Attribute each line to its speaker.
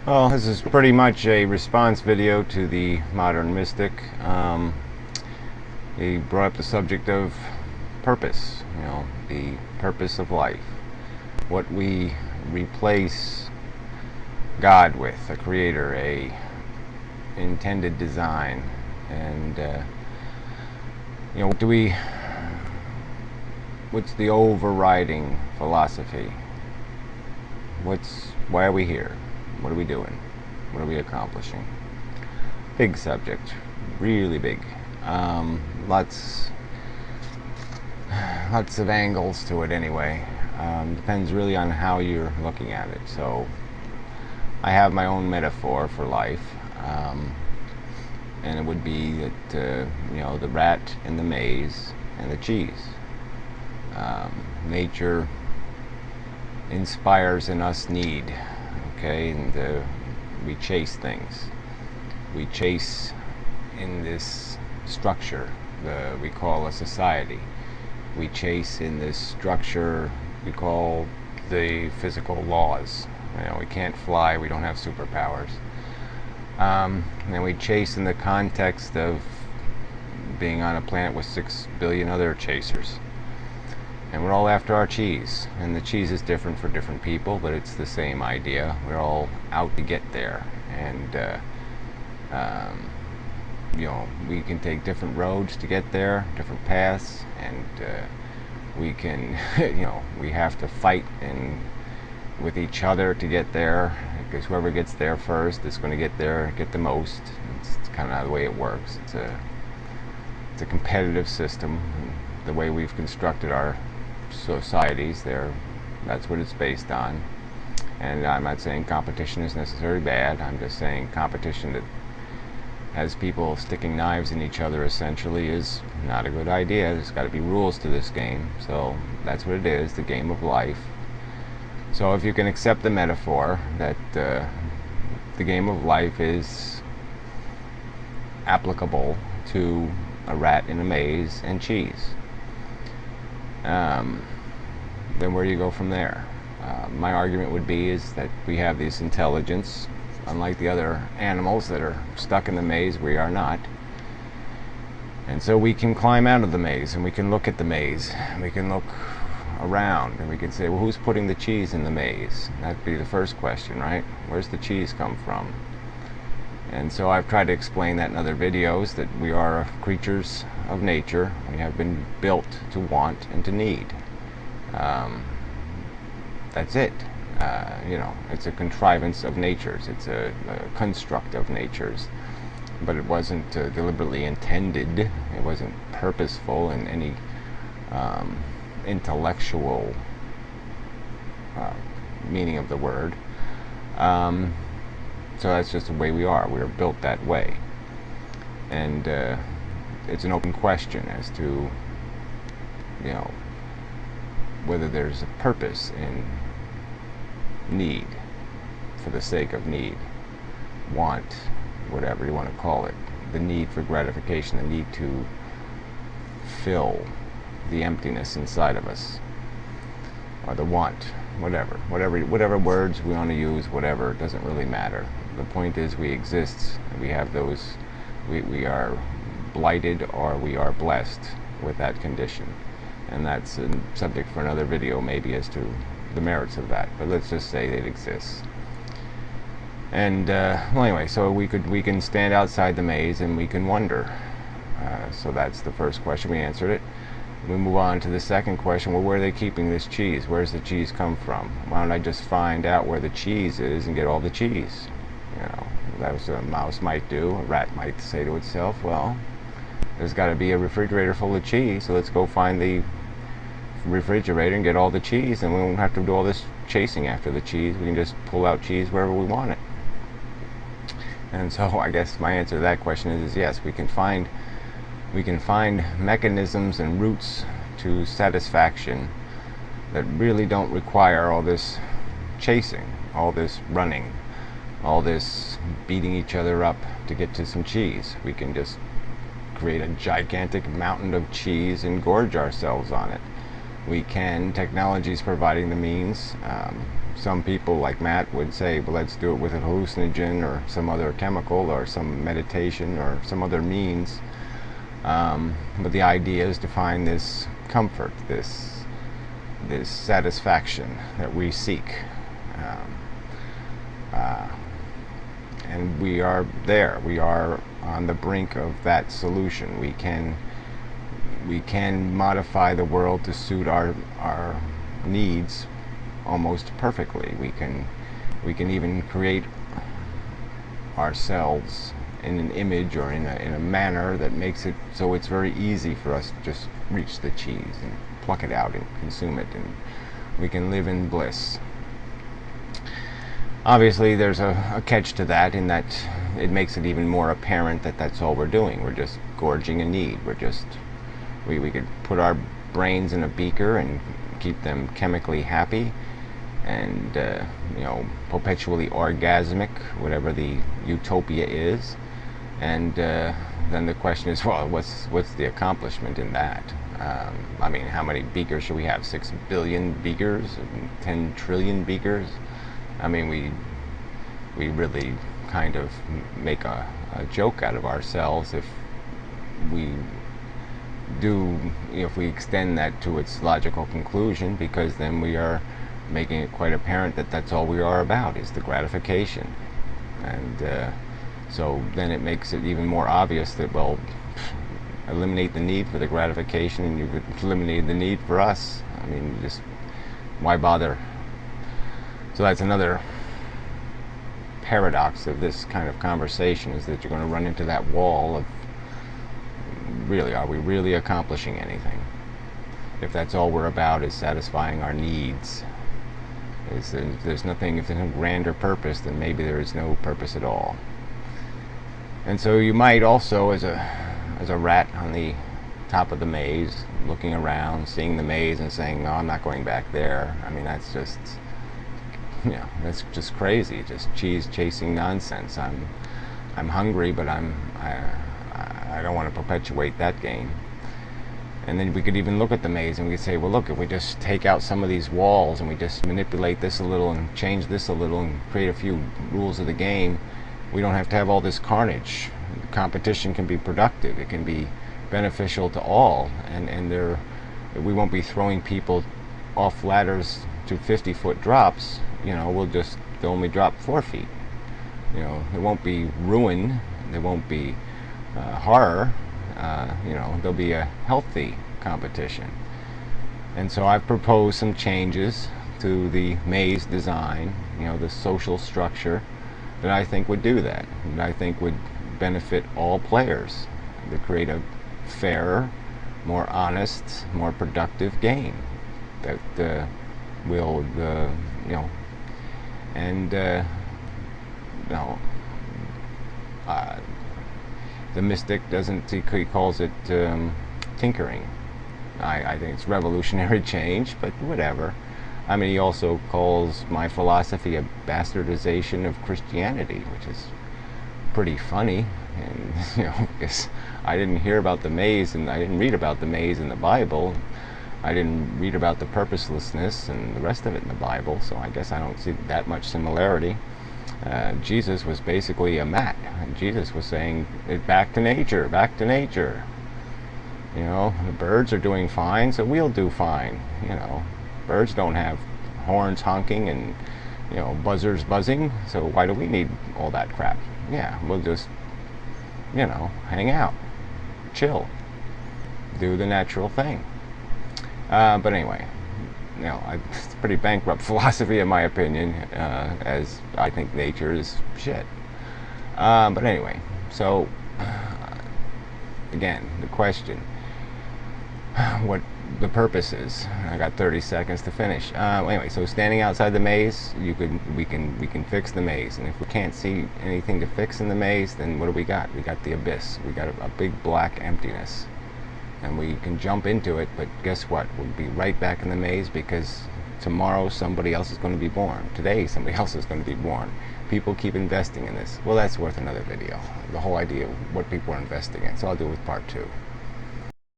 Speaker 1: Well, this is pretty much a response video to the modern mystic. He brought up the subject of purpose, the purpose of life. What we replace God with, a creator, a intended design, and what's the overriding philosophy? Why are we here? What are we doing? What are we accomplishing? Big subject, really big. Lots of angles to it anyway. Depends really on how you're looking at it. So I have my own metaphor for life, and it would be that the rat in the maze and the cheese. Nature inspires in us need. Okay, and we chase things. We chase in this structure we call a society. We chase in this structure we call the physical laws. We can't fly, we don't have superpowers. And we chase in the context of being on a planet with 6 billion other chasers. And we're all after our cheese, and the cheese is different for different people, but it's the same idea. We're all out to get there, and we can take different roads to get there, different paths, and we can, we have to fight with each other to get there, because whoever gets there first is going to get the most. It's kind of the way it works. It's a competitive system. The way we've constructed our societies that's what it's based on. And I'm not saying competition is necessarily bad. I'm just saying competition that has people sticking knives in each other essentially is not a good idea. There's got to be rules to this game. So that's what it is, the game of life. So if you can accept the metaphor that the game of life is applicable to a rat in a maze and cheese, then where do you go from there? My argument would be is that we have this intelligence. Unlike the other animals that are stuck in the maze, we are not. And so we can climb out of the maze, and we can look at the maze, and we can look around, and we can say, well, who's putting the cheese in the maze? That'd be the first question, right? Where's the cheese come from? And so I've tried to explain that in other videos, that we are creatures of nature. We have been built to want and to need. That's it. It's a contrivance of nature's. It's a construct of nature's. But it wasn't deliberately intended. It wasn't purposeful in any intellectual meaning of the word. So that's just the way we are. We are built that way. And it's an open question as to, whether there's a purpose in need, for the sake of need, want, whatever you want to call it, the need for gratification, the need to fill the emptiness inside of us, or the want, whatever words we want to use, whatever, it doesn't really matter. The point is we exist, and we have those, we are blighted or we are blessed with that condition. And that's a subject for another video maybe as to the merits of that, but let's just say it exists. And well, anyway, so we can stand outside the maze and we can wonder. So that's the first question. We answered it. We move on to the second question. Well, where are they keeping this cheese? Where's the cheese come from? Why don't I just find out where the cheese is and get all the cheese? That's what a mouse might do. A rat might say to itself, well, there's got to be a refrigerator full of cheese, so let's go find the refrigerator and get all the cheese, and we won't have to do all this chasing after the cheese. We can just pull out cheese wherever we want it. And so I guess my answer to that question is yes, we can find mechanisms and routes to satisfaction that really don't require all this chasing, all this running, all this beating each other up to get to some cheese. We can just create a gigantic mountain of cheese and gorge ourselves on it. We can, technology is providing the means, some people like Matt would say, well, let's do it with a hallucinogen or some other chemical or some meditation or some other means. But the idea is to find this comfort, this satisfaction that we seek. And we are there. We are on the brink of that solution. We can modify the world to suit our needs almost perfectly. We can even create ourselves in an image or in a manner that makes it so it's very easy for us to just reach the cheese and pluck it out and consume it, and we can live in bliss. Obviously there's a catch to that, in that it makes it even more apparent that that's all we're doing. We're just gorging a need. We could put our brains in a beaker and keep them chemically happy and perpetually orgasmic, whatever the utopia is. And then the question is, well, what's the accomplishment in that? I mean, how many beakers should we have? 6 billion beakers? 10 trillion beakers? I mean, we really kind of make a joke out of ourselves if we extend that to its logical conclusion, because then we are making it quite apparent that that's all we are about, is the gratification. And so then it makes it even more obvious that, well, eliminate the need for the gratification and you could eliminate the need for us. I mean, just why bother? So that's another paradox of this kind of conversation, is that you're going to run into that wall of, really, are we really accomplishing anything? If that's all we're about is satisfying our needs, if there's no grander purpose, then maybe there is no purpose at all. And so you might also, as a rat on the top of the maze, looking around, seeing the maze and saying, no, I'm not going back there. I mean, that's just, that's just crazy, just cheese chasing nonsense. I'm hungry, but I don't want to perpetuate that game. And then we could even look at the maze and we could say, well, look, if we just take out some of these walls and we just manipulate this a little and change this a little and create a few rules of the game, we don't have to have all this carnage. The competition can be productive. It can be beneficial to all, and we won't be throwing people off ladders to 50-foot drops. They'll only drop 4 feet. There won't be ruin. There won't be horror. There'll be a healthy competition. And so I've proposed some changes to the maze design, the social structure, that I think would do that, that I think would benefit all players, to create a fairer, more honest, more productive game that will, the mystic doesn't, he calls it tinkering. I think it's revolutionary change, but whatever. I mean, he also calls my philosophy a bastardization of Christianity, which is pretty funny. And because I didn't hear about the maze, and I didn't read about the maze in the Bible. I didn't read about the purposelessness and the rest of it in the Bible, so I guess I don't see that much similarity. Jesus was basically a mat, and Jesus was saying, back to nature, back to nature. The birds are doing fine, so we'll do fine. Birds don't have horns honking and buzzers buzzing, so why do we need all that crap? Yeah, we'll just hang out, chill, do the natural thing. But anyway, it's a pretty bankrupt philosophy in my opinion, as I think nature is shit. But anyway, so again, the question, what the purpose is. I got 30 seconds to finish. Anyway, so standing outside the maze, we can fix the maze, and if we can't see anything to fix in the maze, then what do we got? We got the abyss. We got a big black emptiness, and we can jump into it, but guess what? We'll be right back in the maze, because tomorrow somebody else is going to be born. Today somebody else is going to be born. People keep investing in this. Well, that's worth another video, the whole idea of what people are investing in, so I'll do it with part 2.